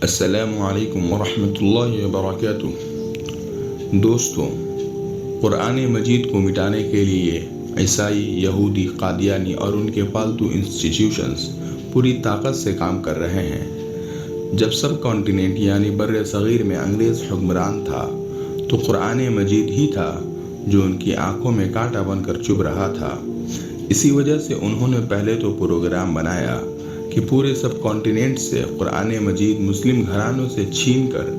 السلام علیکم ورحمۃ اللہ وبرکاتہ۔ دوستو، قرآن مجید کو مٹانے کے لیے عیسائی، یہودی، قادیانی اور ان کے پالتو انسٹیٹیوشنز پوری طاقت سے کام کر رہے ہیں۔ جب سب کانٹیننٹ یعنی بر صغیر میں انگریز حکمران تھا تو قرآن مجید ہی تھا جو ان کی آنکھوں میں کانٹا بن کر چبھ رہا تھا۔ اسی وجہ سے انہوں نے پہلے تو پروگرام بنایا کہ پورے سب کانٹیننٹ سے قرآن مجید مسلم گھرانوں سے چھین کر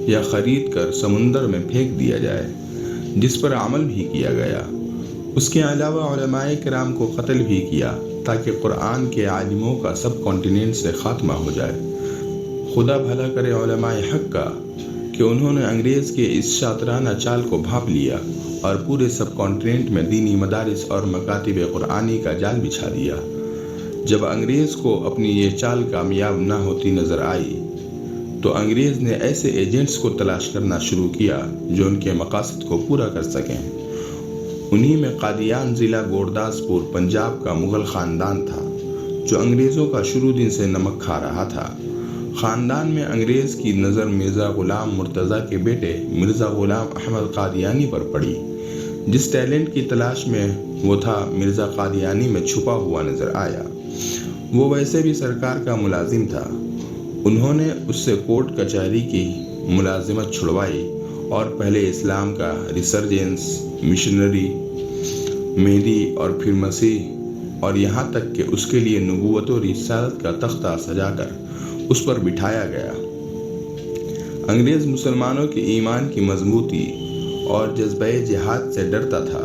یا خرید کر سمندر میں پھینک دیا جائے، جس پر عمل بھی کیا گیا۔ اس کے علاوہ علماء کرام کو قتل بھی کیا تاکہ قرآن کے عالموں کا سب کانٹیننٹ سے خاتمہ ہو جائے۔ خدا بھلا کرے علماء حق کا کہ انہوں نے انگریز کے اس شاطرانہ چال کو بھانپ لیا اور پورے سب کانٹیننٹ میں دینی مدارس اور مکاتب قرآنی کا جال بچھا دیا۔ جب انگریز کو اپنی یہ چال کامیاب نہ ہوتی نظر آئی تو انگریز نے ایسے ایجنٹس کو تلاش کرنا شروع کیا جو ان کے مقاصد کو پورا کر سکیں۔ انہی میں قادیان ضلع گورداسپور پنجاب کا مغل خاندان تھا جو انگریزوں کا شروع دن سے نمک کھا رہا تھا۔ خاندان میں انگریز کی نظر مرزا غلام مرتضیٰ کے بیٹے مرزا غلام احمد قادیانی پر پڑی، جس ٹیلنٹ کی تلاش میں وہ تھا مرزا قادیانی میں چھپا ہوا نظر آیا۔ وہ ویسے بھی سرکار کا ملازم تھا۔ انہوں نے اس سے کورٹ کچہری کی ملازمت چھڑوائی اور پہلے اسلام کا ریسرجنس، مشنری، مہدی اور پھر مسیح، اور یہاں تک کہ اس کے لیے نبوت و رسالت کا تختہ سجا کر اس پر بٹھایا گیا۔ انگریز مسلمانوں کے ایمان کی مضبوطی اور جذبہ جہاد سے ڈرتا تھا۔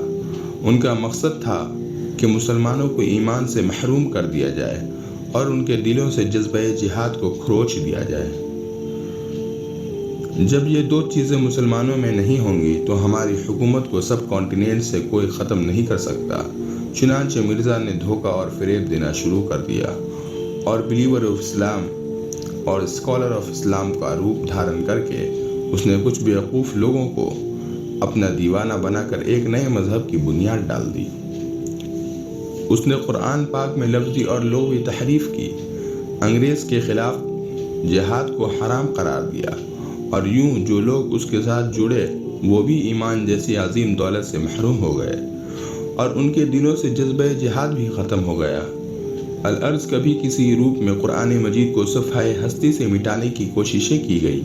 ان کا مقصد تھا کہ مسلمانوں کو ایمان سے محروم کر دیا جائے اور ان کے دلوں سے جذبہ جہاد کو کھروچ دیا جائے۔ جب یہ دو چیزیں مسلمانوں میں نہیں ہوں گی تو ہماری حکومت کو سب کانٹیننٹ سے کوئی ختم نہیں کر سکتا۔ چنانچہ مرزا نے دھوکہ اور فریب دینا شروع کر دیا اور بلیور آف اسلام اور اسکالر آف اسلام کا روپ دھارن کر کے اس نے کچھ بیوقوف لوگوں کو اپنا دیوانہ بنا کر ایک نئے مذہب کی بنیاد ڈال دی۔ اس نے قرآن پاک میں لفظی اور لغوی تحریف کی، انگریز کے خلاف جہاد کو حرام قرار دیا، اور یوں جو لوگ اس کے ساتھ جڑے وہ بھی ایمان جیسی عظیم دولت سے محروم ہو گئے اور ان کے دلوں سے جذبہ جہاد بھی ختم ہو گیا۔ الارض کبھی کسی روپ میں قرآن مجید کو صفحۂ ہستی سے مٹانے کی کوششیں کی گئی،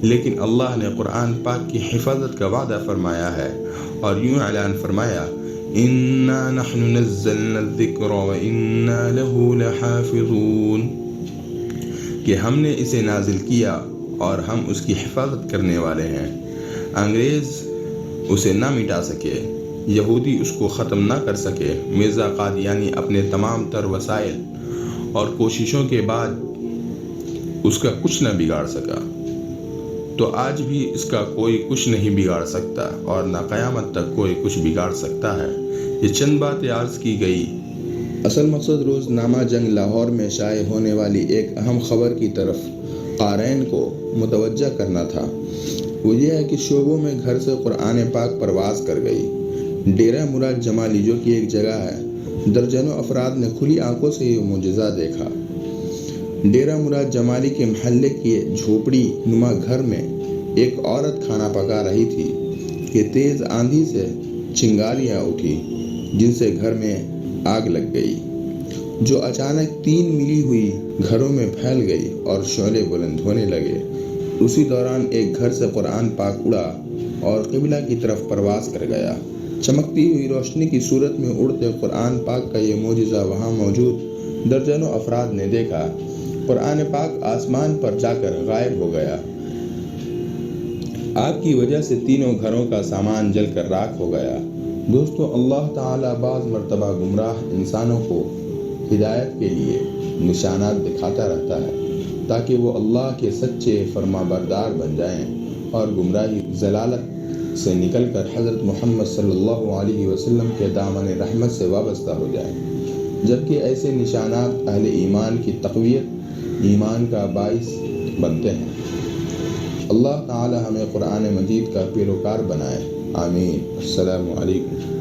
لیکن اللہ نے قرآن پاک کی حفاظت کا وعدہ فرمایا ہے اور یوں اعلان فرمایا، اِنَّا نَحْنُ نَزَّلْنَا الذِّكْرَ وَإِنَّا لَهُ لَحَافِظُونَ، کہ ہم نے اسے نازل کیا اور ہم اس کی حفاظت کرنے والے ہیں۔ انگریز اسے نہ مٹا سکے، یہودی اس کو ختم نہ کر سکے، مرزا قادیانی اپنے تمام تر وسائل اور کوششوں کے بعد اس کا کچھ نہ بگاڑ سکا، تو آج بھی اس کا کوئی کچھ نہیں بگاڑ سکتا اور نہ قیامت تک کوئی کچھ بگاڑ سکتا ہے۔ یہ چند باتیں عرض کی گئی۔ اصل مقصد روزنامہ جنگ لاہور میں شائع ہونے والی ایک اہم خبر کی طرف قارئین کو متوجہ کرنا تھا۔ وہ یہ ہے کہ شعبوں میں گھر سے قرآن پاک پرواز کر گئی۔ ڈیرہ مراد جمالی جو کہ ایک جگہ ہے، درجنوں افراد نے کھلی آنکھوں سے یہ معجزہ دیکھا۔ ڈیرہ مراد جمالی کے محلے کے جھوپڑی نما گھر میں ایک عورت کھانا پکا رہی تھی کہ تیز آندھی سے چنگاریاں اٹھی جن سے گھر میں آگ لگ گئی، جو اچانک 3 ملی ہوئی گھروں میں پھیل گئی اور شعلے بلند ہونے لگے۔ اسی دوران ایک گھر سے قرآن پاک اڑا اور قبلہ کی طرف پرواز کر گیا۔ چمکتی ہوئی روشنی کی صورت میں اڑتے قرآن پاک کا یہ معجزہ وہاں موجود درجنوں افراد نے دیکھا۔ قرآن پاک آسمان پر جا کر غائب ہو گیا۔ آگ کی وجہ سے تینوں گھروں کا سامان جل کر راکھ ہو گیا۔ دوستو، اللہ تعالیٰ بعض مرتبہ گمراہ انسانوں کو ہدایت کے لیے نشانات دکھاتا رہتا ہے تاکہ وہ اللہ کے سچے فرما بردار بن جائیں اور گمراہی ضلالت سے نکل کر حضرت محمد صلی اللہ علیہ وسلم کے دامن رحمت سے وابستہ ہو جائیں، جبکہ ایسے نشانات اہل ایمان کی تقویت، ایمان کا باعث بنتے ہیں۔ اللہ تعالی ہمیں قرآن مجید کا پیروکار بنائے، آمین۔ السلام علیکم۔